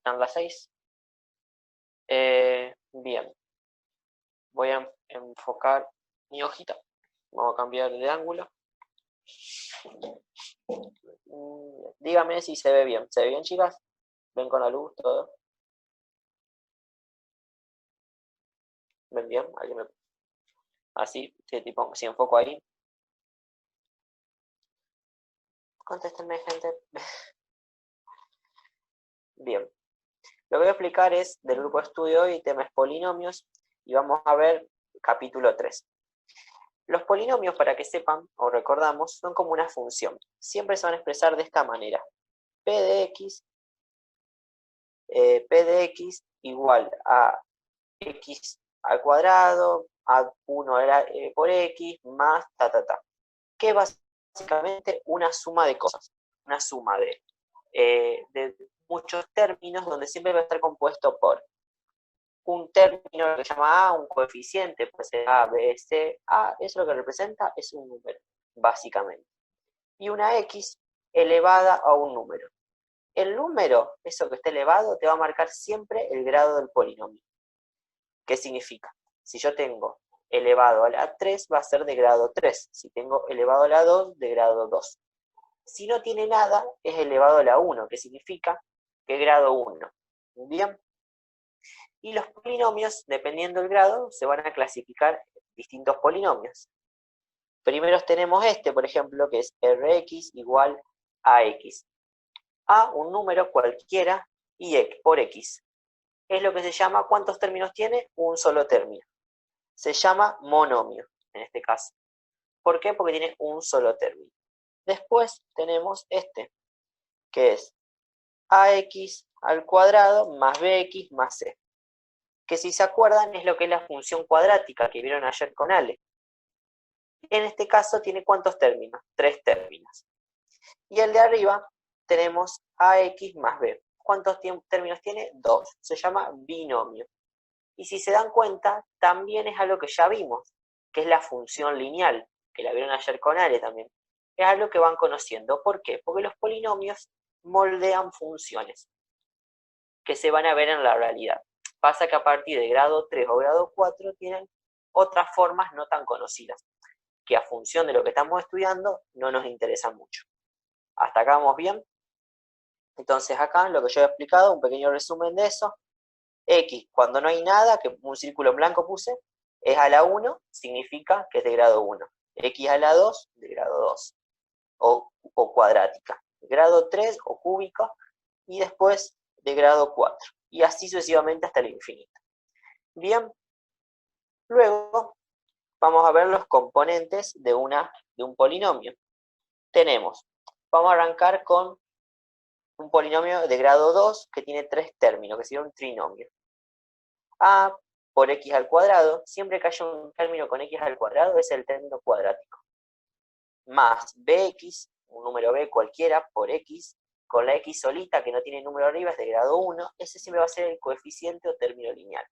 dan las 6. Bien, voy a enfocar mi hojita. Vamos a cambiar de ángulo. Dígame si se ve bien. ¿Se ve bien, chicas? ¿Ven con la luz todo? ¿Ven bien? Así, tipo, si enfoco ahí. Contéstenme, gente. Bien. Lo que voy a explicar es del grupo de estudio y tema es polinomios. Y vamos a ver capítulo 3. Los polinomios, para que sepan o recordamos, son como una función. Siempre se van a expresar de esta manera. P de x igual a x al cuadrado, a1 por x, más que es básicamente una suma de cosas, una suma de muchos términos donde siempre va a estar compuesto por un término que se llama A, un coeficiente, puede ser A, B, C, A, eso lo que representa es un número, básicamente. Y una X elevada a un número. El número, eso que esté elevado, te va a marcar siempre el grado del polinomio. ¿Qué significa? Si yo tengo elevado a la 3, va a ser de grado 3. Si tengo elevado a la 2, de grado 2. Si no tiene nada, es elevado a la 1, que significa que es grado 1. ¿Bien? Y los polinomios, dependiendo del grado, se van a clasificar distintos polinomios. Primero tenemos este, por ejemplo, que es Rx igual a x. A, un número cualquiera, y x por x. Es lo que se llama, ¿cuántos términos tiene? Un solo término. Se llama monomio, en este caso. ¿Por qué? Porque tiene un solo término. Después tenemos este, que es ax al cuadrado más bx más c. Que si se acuerdan es lo que es la función cuadrática que vieron ayer con Ale. En este caso tiene ¿cuántos términos? 3 términos. Y el de arriba tenemos ax más b. ¿Cuántos términos tiene? 2. Se llama binomio. Y si se dan cuenta, también es algo que ya vimos, que es la función lineal, que la vieron ayer con Ale también. Es algo que van conociendo. ¿Por qué? Porque los polinomios moldean funciones que se van a ver en la realidad. Pasa que a partir de grado 3 o grado 4 tienen otras formas no tan conocidas, que a función de lo que estamos estudiando no nos interesa mucho. ¿Hasta acá vamos bien? Entonces acá lo que yo he explicado, un pequeño resumen de eso. X, cuando no hay nada, que un círculo en blanco puse, es a la 1, significa que es de grado 1. X a la 2, de grado 2. O cuadrática. Grado 3 o cúbica, y después de grado 4. Y así sucesivamente hasta el infinito. Bien, luego vamos a ver los componentes de un polinomio. Vamos a arrancar con un polinomio de grado 2 que tiene 3 términos, que sería un trinomio. A por x al cuadrado, siempre que haya un término con x al cuadrado es el término cuadrático. Más bx, un número b cualquiera, por x, con la x solita que no tiene número arriba es de grado 1, ese siempre va a ser el coeficiente o término lineal.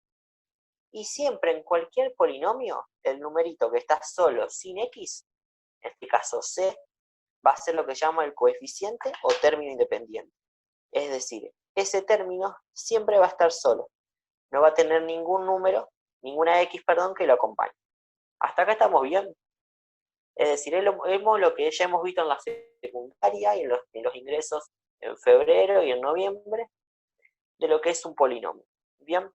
Y siempre en cualquier polinomio, el numerito que está solo sin x, en este caso c, va a ser lo que se llama el coeficiente o término independiente. Es decir, ese término siempre va a estar solo. No va a tener ningún número, ninguna x, perdón, que lo acompañe. Hasta acá estamos bien. Es decir, es lo que ya hemos visto en la secundaria y en los ingresos en febrero y en noviembre, de lo que es un polinomio. Bien.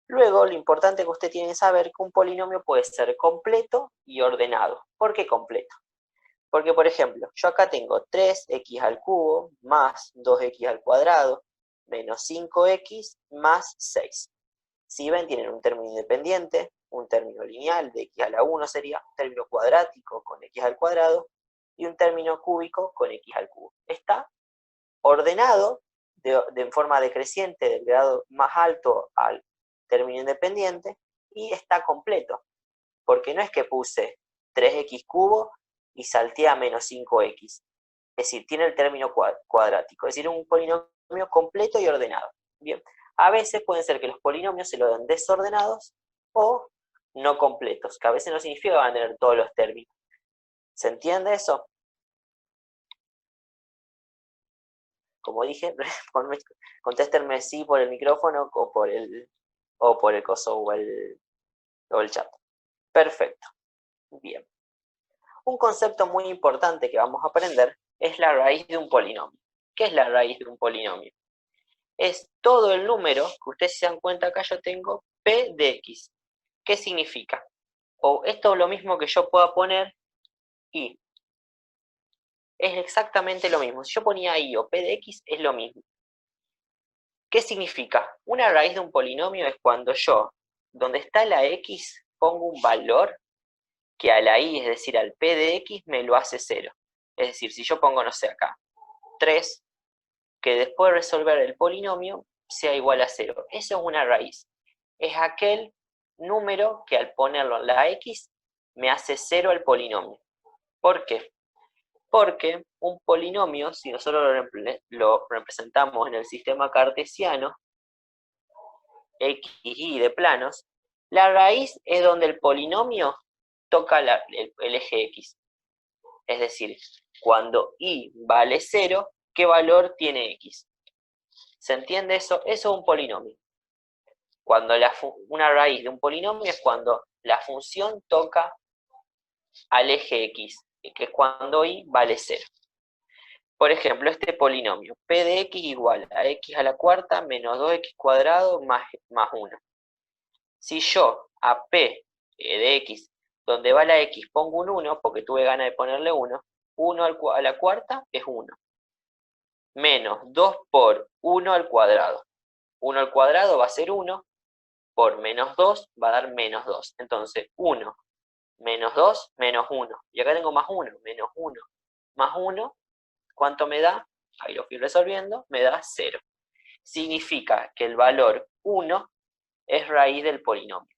Luego, lo importante que usted tiene que saber es que un polinomio puede ser completo y ordenado. ¿Por qué completo? Porque, por ejemplo, yo acá tengo 3x al cubo más 2x al cuadrado menos 5x más 6. Si ven, tienen un término independiente, un término lineal de x a la 1 sería, un término cuadrático con x al cuadrado y un término cúbico con x al cubo. Está ordenado de forma decreciente del grado más alto al término independiente y está completo, porque no es que puse 3x cubo y salté a menos 5x, es decir, tiene el término cuadrático, es decir, un polinomio completo y ordenado. Bien, a veces pueden ser que los polinomios se lo den desordenados o no completos, que a veces no significa que van a tener todos los términos. ¿Se entiende eso? Como dije, contéstenme sí por el micrófono o por el coso o el chat. Perfecto. Bien. Un concepto muy importante que vamos a aprender es la raíz de un polinomio. ¿Qué es la raíz de un polinomio? Es todo el número, que ustedes se dan cuenta acá yo tengo p de x. ¿Qué significa? O esto es lo mismo que yo pueda poner y. Es exactamente lo mismo. Si yo ponía i o p de x es lo mismo. ¿Qué significa? Una raíz de un polinomio es cuando yo, donde está la x, pongo un valor que a la i, es decir, al p de x, me lo hace 0. Es decir, si yo pongo, no sé, acá, 3, que después de resolver el polinomio sea igual a 0. Eso es una raíz. Es aquel número que al ponerlo en la x me hace 0 al polinomio. ¿Por qué? Porque un polinomio, si nosotros lo representamos en el sistema cartesiano, x, y de planos, la raíz es donde el polinomio toca el eje x. Es decir, cuando y vale 0, ¿qué valor tiene x? ¿Se entiende eso? Eso es un polinomio. Cuando una raíz de un polinomio es cuando la función toca al eje x, que es cuando y vale 0. Por ejemplo, este polinomio, p de x igual a x a la cuarta menos 2x cuadrado más 1. Si yo a p de x, donde va la x, pongo un 1, porque tuve ganas de ponerle 1, 1 a la cuarta es 1. Menos 2 por 1 al cuadrado. 1 al cuadrado va a ser 1, por menos 2 va a dar menos 2. Entonces, 1 menos 2, menos 1. Y acá tengo más 1, menos 1, más 1, ¿cuánto me da? Ahí lo fui resolviendo, me da 0. Significa que el valor 1 es raíz del polinomio.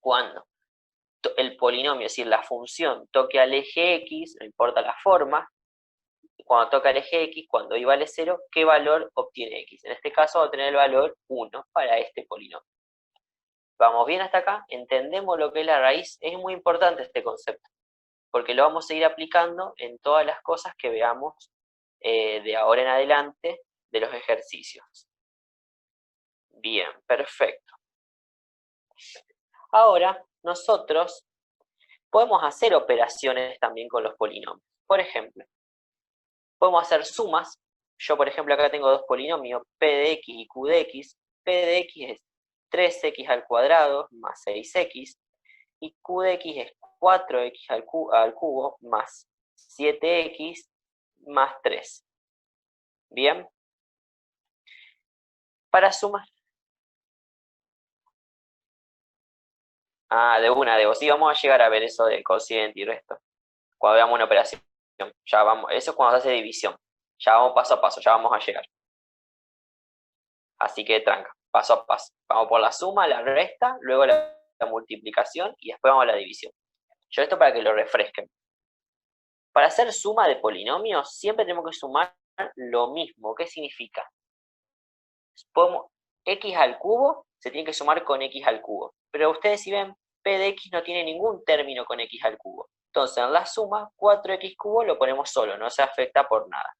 Cuando el polinomio, es decir, la función, toque al eje x, no importa la forma, cuando toca el eje x, cuando y vale 0, ¿qué valor obtiene x? En este caso va a tener el valor 1 para este polinomio. ¿Vamos bien hasta acá? ¿Entendemos lo que es la raíz? Es muy importante este concepto, porque lo vamos a ir aplicando en todas las cosas que veamos de ahora en adelante de los ejercicios. Bien, perfecto. Ahora, nosotros podemos hacer operaciones también con los polinomios. Por ejemplo, podemos hacer sumas. Yo, por ejemplo, acá tengo dos polinomios, p de x y q de x. P de x es 3x al cuadrado más 6x, y q de x es 4x al cubo más 7x más 3. Bien. Para sumar. De una, sí, vamos a llegar a ver eso de cociente y resto. Cuando veamos una operación. Ya vamos, eso es cuando se hace división. Ya vamos paso a paso, ya vamos a llegar. Así que tranca, paso a paso. Vamos por la suma, la resta, luego la multiplicación y después vamos a la división. Yo esto para que lo refresquen. Para hacer suma de polinomios, siempre tenemos que sumar lo mismo. ¿Qué significa? X al cubo se tiene que sumar con X al cubo. Pero ustedes si ven, P de X no tiene ningún término con X al cubo. Entonces en la suma, 4X cubo lo ponemos solo, no se afecta por nada.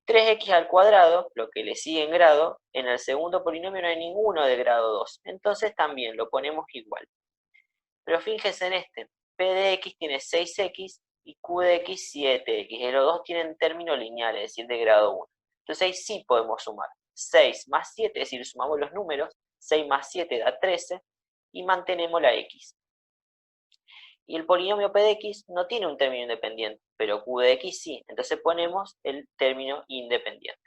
3x al cuadrado, lo que le sigue en grado, en el segundo polinomio no hay ninguno de grado 2. Entonces también lo ponemos igual. Pero fíjense en este. P de x tiene 6x y Q de x 7x. Y los dos tienen términos lineales, es decir, de grado 1. Entonces ahí sí podemos sumar. 6 más 7, es decir, sumamos los números. 6 más 7 da 13 y mantenemos la x. Y el polinomio p de x no tiene un término independiente, pero q de x sí. Entonces ponemos el término independiente.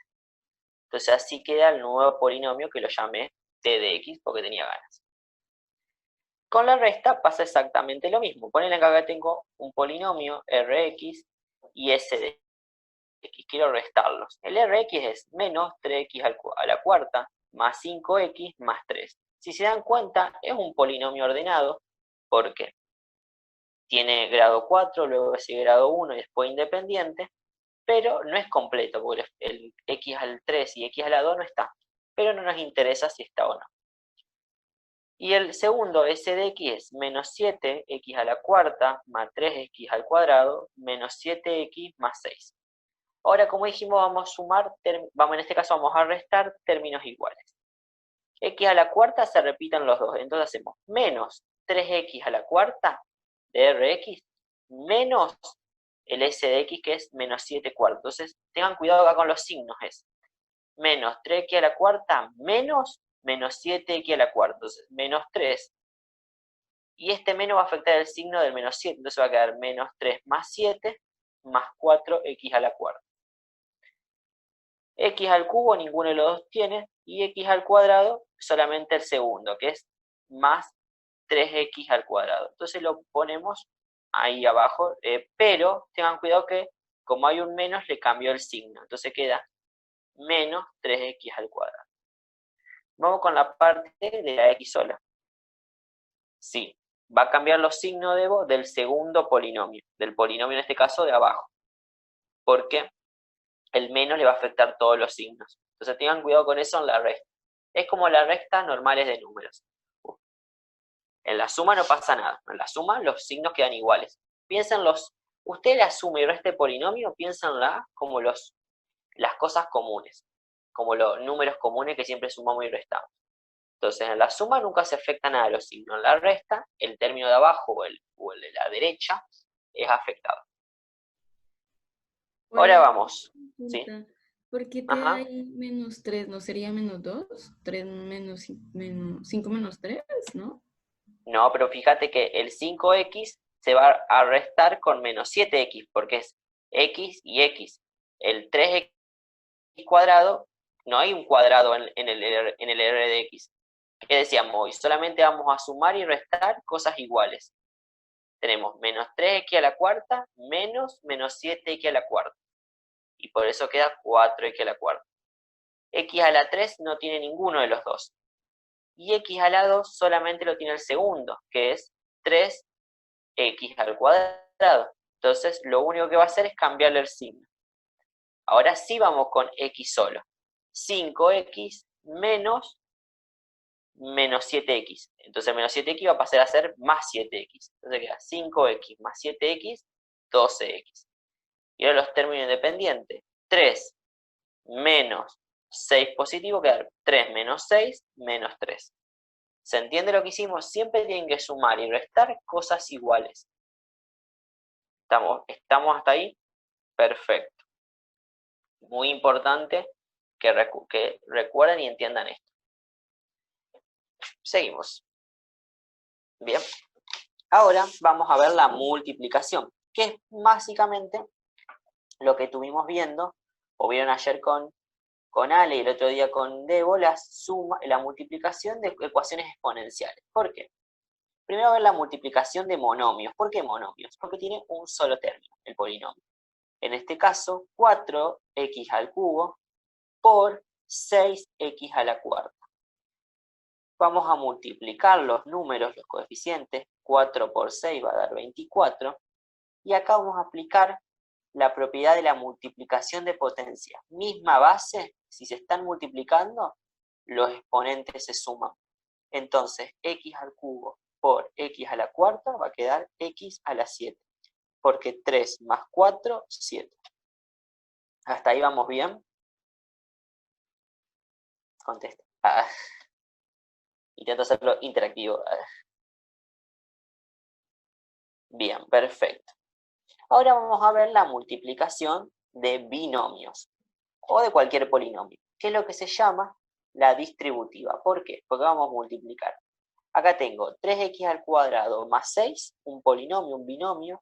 Entonces así queda el nuevo polinomio que lo llamé t de x porque tenía ganas. Con la resta pasa exactamente lo mismo. Ponele que acá tengo un polinomio rx y s de x. Quiero restarlos. El rx es menos 3x a la cuarta más 5x más 3. Si se dan cuenta, es un polinomio ordenado porque tiene grado 4, luego sigue grado 1 y después independiente, pero no es completo, porque el x al 3 y x a la 2 no está, pero no nos interesa si está o no. Y el segundo, s de x, es menos 7x a la cuarta más 3x al cuadrado menos 7x más 6. Ahora, como dijimos, vamos a sumar, en este caso vamos a restar términos iguales. X a la cuarta se repiten los dos, entonces hacemos menos 3x a la cuarta de Rx menos el S de X, que es menos 7 cuartos. Entonces, tengan cuidado acá con los signos, es menos 3x a la cuarta menos 7x a la cuarta, entonces menos 3. Y este menos va a afectar el signo del menos 7, entonces va a quedar menos 3 más 7 más 4x a la cuarta. X al cubo ninguno de los dos tiene, y X al cuadrado solamente el segundo, que es más 3X al cuadrado. Entonces lo ponemos ahí abajo, pero tengan cuidado que como hay un menos le cambió el signo, entonces queda menos 3X al cuadrado. Vamos con la parte de la X sola. Sí, va a cambiar los signos del segundo polinomio, del polinomio en este caso de abajo, porque el menos le va a afectar todos los signos. Entonces tengan cuidado con eso en la resta. Es como las restas normales de números. En la suma no pasa nada. En la suma los signos quedan iguales. Usted la suma y resta de polinomio, piénsenla como las cosas comunes, como los números comunes que siempre sumamos y restamos. Entonces en la suma nunca se afecta nada de los signos. En la resta, el término de abajo o el de la derecha es afectado. Ahora vamos. ¿Sí? ¿Por qué te da menos 3? ¿No sería menos 2? 3 menos 5 menos 3, ¿no? No, pero fíjate que el 5x se va a restar con menos 7x, porque es x y x. El 3x cuadrado, no hay un cuadrado en el R de x. ¿Qué decíamos hoy? Solamente vamos a sumar y restar cosas iguales. Tenemos menos 3x a la cuarta menos 7x a la cuarta. Y por eso queda 4x a la cuarta. X a la 3 no tiene ninguno de los dos. Y x a la 2 solamente lo tiene el segundo, que es 3x al cuadrado. Entonces, lo único que va a hacer es cambiarle el signo. Ahora sí vamos con x solo. 5x menos 7x. Entonces, menos 7x va a pasar a ser más 7x. Entonces queda 5x más 7x, 12x. Y ahora los términos independientes. 3 menos 6 positivo, queda 3 menos 6 menos 3. ¿Se entiende lo que hicimos? Siempre tienen que sumar y restar cosas iguales. ¿Estamos hasta ahí? Perfecto. Muy importante que recuerden y entiendan esto. Seguimos. Bien. Ahora vamos a ver la multiplicación, que es básicamente lo que estuvimos viendo, o vieron ayer con Ale y el otro día con Debo, la multiplicación de ecuaciones exponenciales. ¿Por qué? Primero ver la multiplicación de monomios. ¿Por qué monomios? Porque tiene un solo término, el polinomio. En este caso, 4x al cubo por 6x a la cuarta. Vamos a multiplicar los números, los coeficientes. 4 por 6 va a dar 24. Y acá vamos a aplicar la propiedad de la multiplicación de potencias. Misma base, si se están multiplicando, los exponentes se suman. Entonces, x al cubo por x a la cuarta va a quedar x a la 7. Porque 3 más 4, 7. ¿Hasta ahí vamos bien? Contesta. Intento hacerlo interactivo. Bien, perfecto. Ahora vamos a ver la multiplicación de binomios o de cualquier polinomio, que es lo que se llama la distributiva. ¿Por qué? Porque vamos a multiplicar. Acá tengo 3x al cuadrado más 6, un polinomio, un binomio,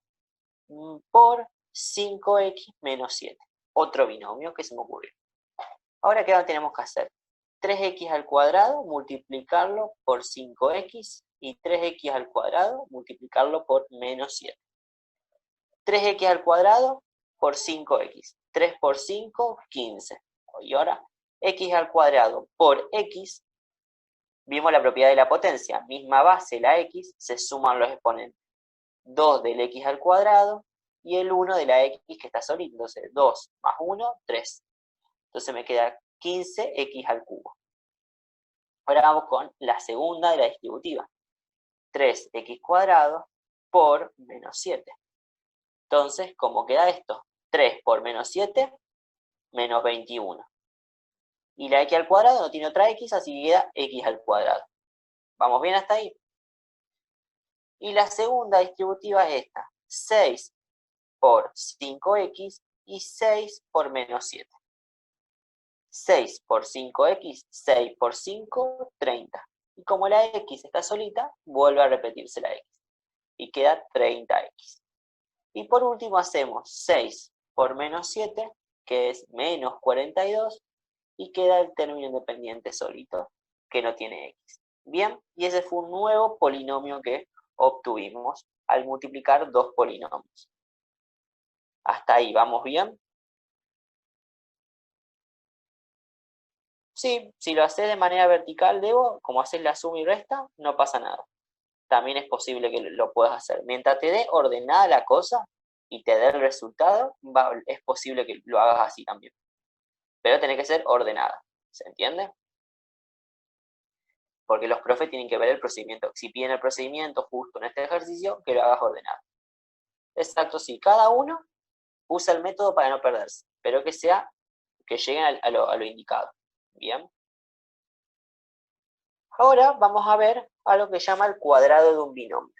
por 5x menos 7. Otro binomio que se me ocurrió. Ahora, ¿qué tenemos que hacer? 3x al cuadrado, multiplicarlo por 5x, y 3x al cuadrado, multiplicarlo por menos 7. 3x al cuadrado por 5x. 3 por 5, 15. Y ahora, x al cuadrado por x, vimos la propiedad de la potencia. Misma base, la x, se suman los exponentes. 2 del x al cuadrado y el 1 de la x que está solito. Entonces, 2 más 1, 3. Entonces me queda 15x al cubo. Ahora vamos con la segunda de la distributiva. 3x cuadrado por menos 7. Entonces, ¿cómo queda esto? 3 por menos 7, menos 21. Y la x al cuadrado no tiene otra x, así que queda x al cuadrado. ¿Vamos bien hasta ahí? Y la segunda distributiva es esta. 6 por 5x y 6 por menos 7. 6 por 5x, 6 por 5, 30. Y como la x está solita, vuelve a repetirse la x. Y queda 30x. Y por último hacemos 6 por menos 7, que es menos 42, y queda el término independiente solito, que no tiene x. Bien, y ese fue un nuevo polinomio que obtuvimos al multiplicar dos polinomios. ¿Hasta ahí vamos bien? Sí, si lo haces de manera vertical, Debo, como haces la suma y resta, no pasa nada. También es posible que lo puedas hacer. Mientras te dé ordenada la cosa y te dé el resultado, es posible que lo hagas así también. Pero tiene que ser ordenada, ¿se entiende? Porque los profes tienen que ver el procedimiento. Si piden el procedimiento justo en este ejercicio, que lo hagas ordenado. Exacto, sí. Cada uno usa el método para no perderse, pero que lleguen a lo indicado. Bien. Ahora vamos a ver a lo que llama el cuadrado de un binomio.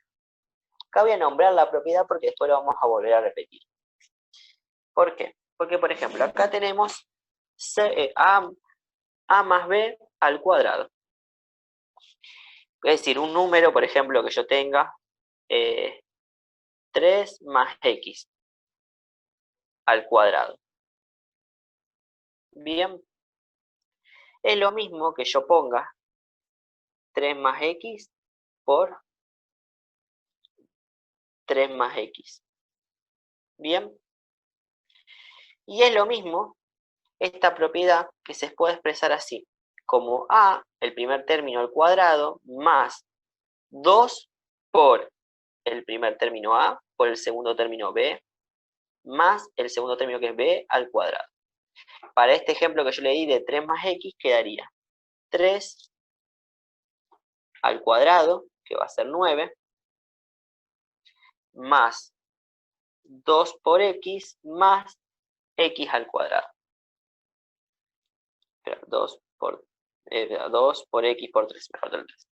Acá voy a nombrar la propiedad porque después lo vamos a volver a repetir. ¿Por qué? Porque, por ejemplo, acá tenemos a más b al cuadrado. Es decir, un número, por ejemplo, que yo tenga 3 más x al cuadrado. Bien. Es lo mismo que yo ponga 3 más x por 3 más x. Bien. Y es lo mismo esta propiedad que se puede expresar así, como a, el primer término al cuadrado, más 2 por el primer término a, por el segundo término b, más el segundo término que es b al cuadrado. Para este ejemplo que yo le di de 3 más x, quedaría 3 al cuadrado, que va a ser 9, más 2 por x, más x al cuadrado. 2 por x por 3, me falta el 3.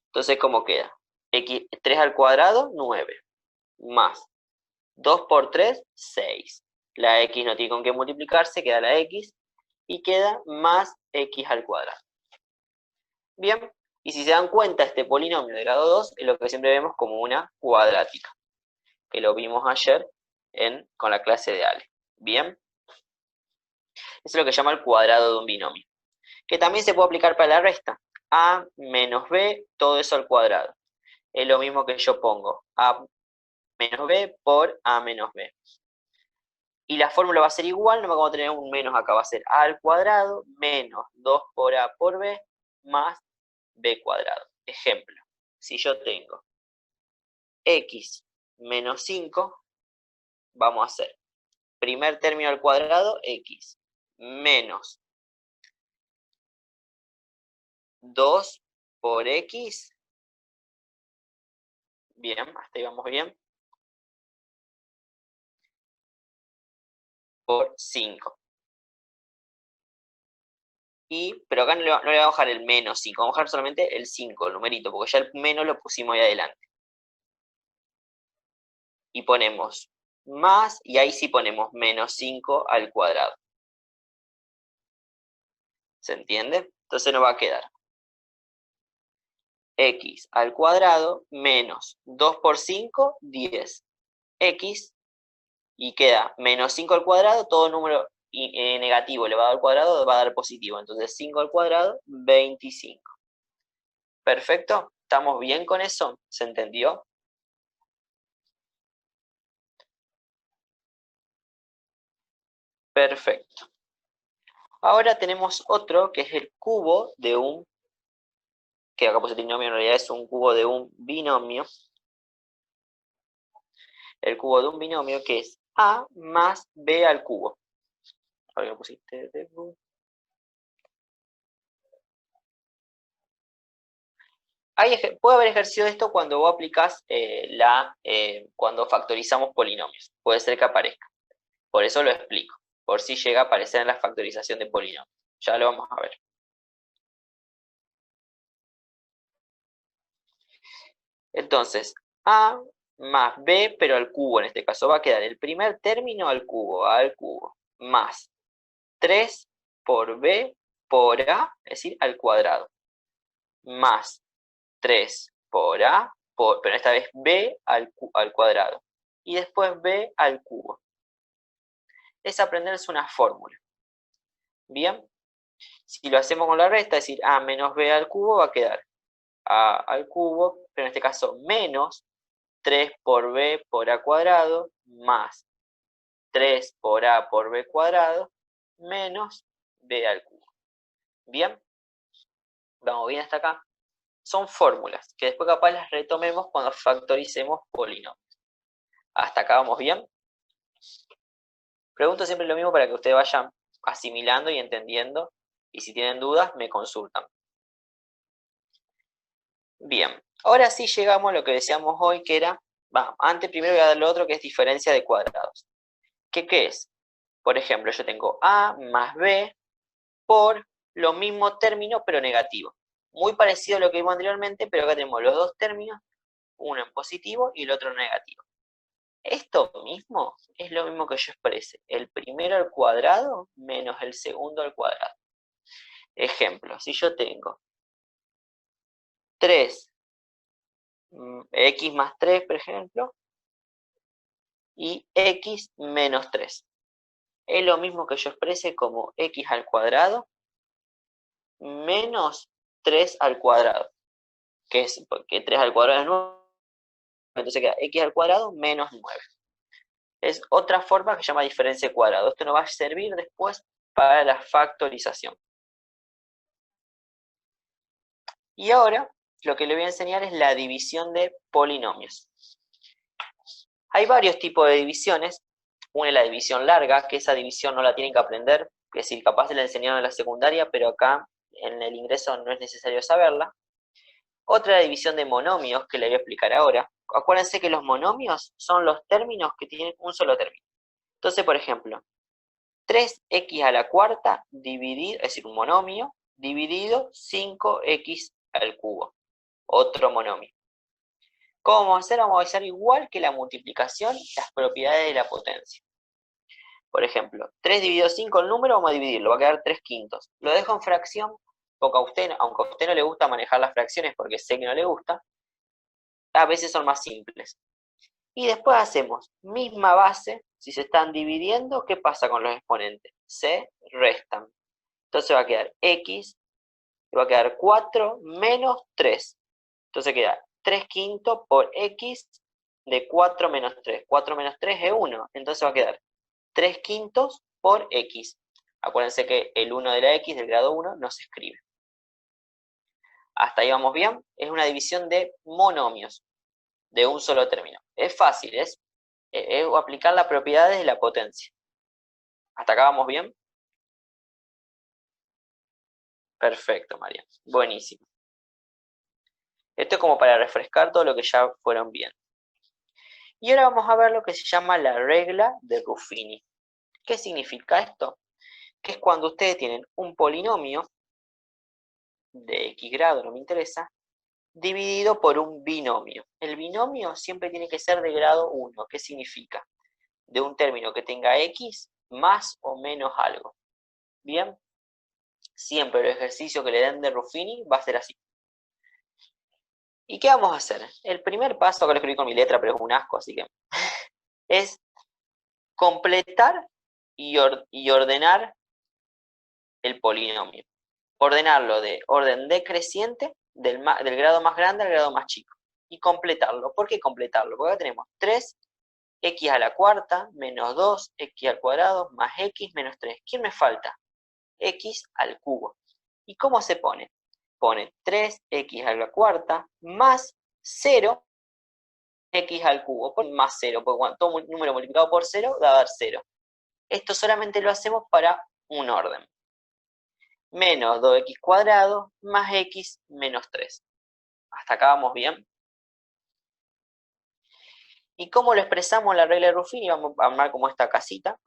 Entonces, ¿cómo queda? 3 al cuadrado, 9, más 2 por 3, 6. La x no tiene con qué multiplicarse, queda la x, y queda más x al cuadrado. Bien, y si se dan cuenta, este polinomio de grado 2 es lo que siempre vemos como una cuadrática, que lo vimos ayer con la clase de Ale. Bien, eso es lo que llama el cuadrado de un binomio, que también se puede aplicar para la resta. A menos b, todo eso al cuadrado. Es lo mismo que yo pongo a menos b por a menos b. Y la fórmula va a ser igual, no me vamos a tener un menos acá, va a ser a al cuadrado menos 2 por a por b más b cuadrado. Ejemplo, si yo tengo x menos 5, vamos a hacer primer término al cuadrado, x, menos 2 por x, bien, hasta ahí vamos bien, por 5. Pero acá no le voy a bajar el menos 5, vamos a bajar solamente el 5, el numerito, porque ya el menos lo pusimos ahí adelante. Y ponemos más, y ahí sí ponemos menos 5 al cuadrado. ¿Se entiende? Entonces nos va a quedar x al cuadrado menos 2 por 5, 10. X, y queda menos 5 al cuadrado, todo número negativo elevado al cuadrado va a dar positivo. Entonces 5 al cuadrado, 25. Perfecto, ¿estamos bien con eso? ¿Se entendió? Perfecto. Ahora tenemos otro que es el cubo de un, que acá puse trinomio, en realidad es un cubo de un binomio. El cubo de un binomio que es a más b al cubo. Ahora pusiste puede haber ejercicio de esto cuando vos aplicás cuando factorizamos polinomios. Puede ser que aparezca. Por eso lo explico. por si llega a aparecer en la factorización de polinomios. Ya lo vamos a ver. Entonces, a más b, pero al cubo en este caso va a quedar el primer término al cubo, más 3 por b por a, es decir, al cuadrado, más 3 por a, pero esta vez b al cuadrado, y después b al cubo. Es aprenderse una fórmula. Bien, si lo hacemos con la resta, es decir, a menos b al cubo va a quedar a al cubo, pero en este caso menos 3 por b por a cuadrado, más 3 por a por b cuadrado, menos b al cubo. Bien, vamos bien hasta acá. Son fórmulas que después capaz las retomemos cuando factoricemos polinomios. Hasta acá vamos bien. Pregunto siempre lo mismo para que ustedes vayan asimilando y entendiendo, y si tienen dudas me consultan. Bien, ahora sí llegamos a lo que decíamos hoy, que era, antes primero voy a dar lo otro, que es diferencia de cuadrados. ¿Qué es? Por ejemplo, yo tengo a más b por lo mismo término, pero negativo. Muy parecido a lo que vimos anteriormente, pero acá tenemos los dos términos, uno en positivo y el otro en negativo. Esto mismo es lo mismo que yo expresé, el primero al cuadrado menos el segundo al cuadrado. Ejemplo, si yo tengo 3, x más 3, por ejemplo, y x menos 3. Es lo mismo que yo exprese como x al cuadrado menos 3 al cuadrado, que es porque 3 al cuadrado es 9, entonces queda x al cuadrado menos 9. Es otra forma que se llama diferencia de cuadrado. Esto nos va a servir después para la factorización. Y ahora lo que le voy a enseñar es la división de polinomios. Hay varios tipos de divisiones. Una es la división larga, que esa división no la tienen que aprender, es decir, capaz se la enseñaron en la secundaria, pero acá en el ingreso no es necesario saberla. Otra es la división de monomios, que le voy a explicar ahora. Acuérdense que los monomios son los términos que tienen un solo término. Entonces, por ejemplo, 3x a la cuarta dividido, es decir, un monomio, dividido 5x al cubo. Otro monomio. ¿Cómo vamos a hacer? Vamos a hacer igual que la multiplicación, las propiedades de la potencia. Por ejemplo, 3 dividido 5 el número, vamos a dividirlo, va a quedar 3 quintos. Lo dejo en fracción, porque aunque a usted no le gusta manejar las fracciones, porque sé que no le gusta, a veces son más simples. Y después hacemos misma base, si se están dividiendo, ¿qué pasa con los exponentes? Se restan. Entonces va a quedar x, y va a quedar 4 menos 3. Entonces queda 3 quintos por x de 4 menos 3. 4 menos 3 es 1, entonces va a quedar 3 quintos por x. Acuérdense que el 1 de la x del grado 1 no se escribe. Hasta ahí vamos bien. Es una división de monomios, de un solo término. Es fácil, es aplicar las propiedades de la potencia. ¿Hasta acá vamos bien? Perfecto, María. Buenísimo. Esto es como para refrescar todo lo que ya fueron bien. Y ahora vamos a ver lo que se llama la regla de Ruffini. ¿Qué significa esto? Que es cuando ustedes tienen un polinomio de x grado, no me interesa, dividido por un binomio. El binomio siempre tiene que ser de grado 1. ¿Qué significa? De un término que tenga x más o menos algo. Bien, siempre el ejercicio que le den de Ruffini va a ser así. ¿Y qué vamos a hacer? El primer paso, acá lo escribí con mi letra, pero es un asco, así que es completar y ordenar el polinomio. Ordenarlo de orden decreciente, del grado más grande al grado más chico. Y completarlo. ¿Por qué completarlo? Porque acá tenemos 3x a la cuarta menos 2x al cuadrado más x menos 3. ¿Quién me falta? X al cubo. ¿Y cómo se pone? Pone 3x a la cuarta más 0 x al cubo, más 0, porque cuando todo número multiplicado por 0 va a dar 0. Esto solamente lo hacemos para un orden. Menos 2x cuadrado más x menos 3. ¿Hasta acá vamos bien? ¿Y cómo lo expresamos en la regla de Ruffini? Vamos a armar como esta casita.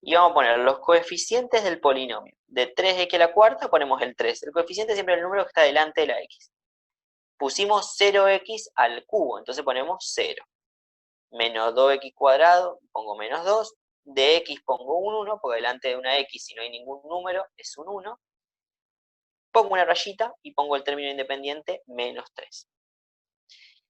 Y vamos a poner los coeficientes del polinomio. De 3x a la cuarta ponemos el 3. El coeficiente es siempre el número que está delante de la x. Pusimos 0x al cubo, entonces ponemos 0. Menos 2x cuadrado, pongo menos 2. De x pongo un 1, porque delante de una x, si no hay ningún número, es un 1. Pongo una rayita y pongo el término independiente, menos 3.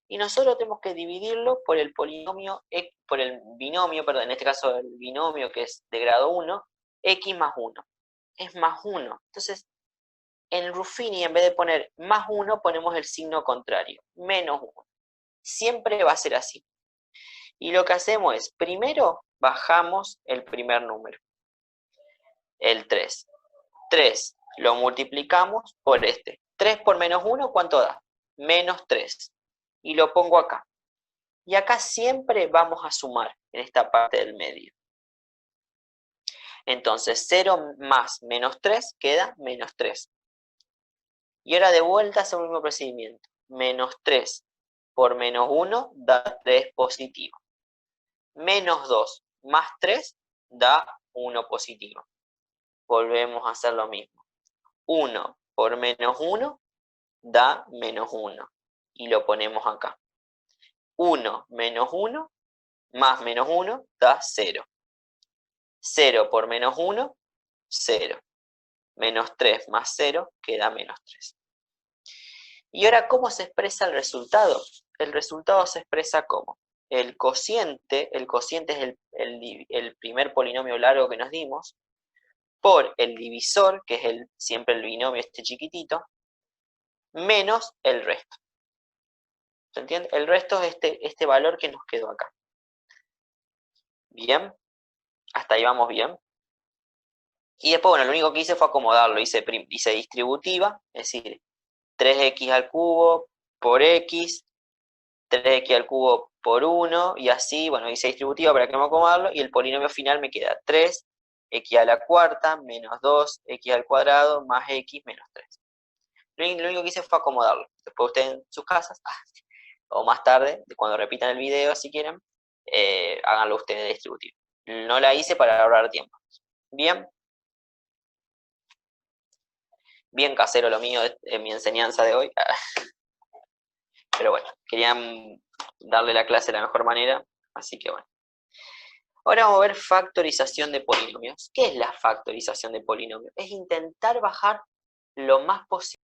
Y nosotros tenemos que dividirlo por el polinomio, por el binomio, perdón, en este caso el binomio que es de grado 1, x más 1. Es más 1. Entonces, en Ruffini, en vez de poner más 1, ponemos el signo contrario, menos 1. Siempre va a ser así. Y lo que hacemos es, primero bajamos el primer número, el 3. 3 lo multiplicamos por este. 3 por menos 1, ¿cuánto da? Menos 3. Y lo pongo acá. Y acá siempre vamos a sumar en esta parte del medio. Entonces 0 más menos 3 queda menos 3. Y ahora de vuelta hacemos el mismo procedimiento. Menos 3 por menos 1 da 3 positivo. Menos 2 más 3 da 1 positivo. Volvemos a hacer lo mismo. 1 por menos 1 da menos 1. Y lo ponemos acá. 1 menos 1 más menos 1 da 0. 0 por menos 1, 0. Menos 3 más 0 queda menos 3. Y ahora, ¿cómo se expresa el resultado? El resultado se expresa como el cociente es el primer polinomio largo que nos dimos, por el divisor, que es siempre el binomio este chiquitito, menos el resto. ¿Se entiende? El resto es este valor que nos quedó acá. ¿Bien? Hasta ahí vamos bien. Y después, bueno, lo único que hice fue acomodarlo. Hice distributiva, es decir, 3x al cubo por x, 3x al cubo por 1, y así, bueno, hice distributiva para que no me acomodarlo, y el polinomio final me queda 3x a la cuarta menos 2x al cuadrado más x menos 3. Lo único que hice fue acomodarlo. Después ustedes en sus casas, o más tarde, cuando repitan el video si quieren, háganlo ustedes de distributivo. No la hice para ahorrar tiempo. Bien. Bien casero lo mío en mi enseñanza de hoy. Pero bueno, querían darle la clase de la mejor manera, así que bueno. Ahora vamos a ver factorización de polinomios. ¿Qué es la factorización de polinomios? Es intentar bajar lo más posible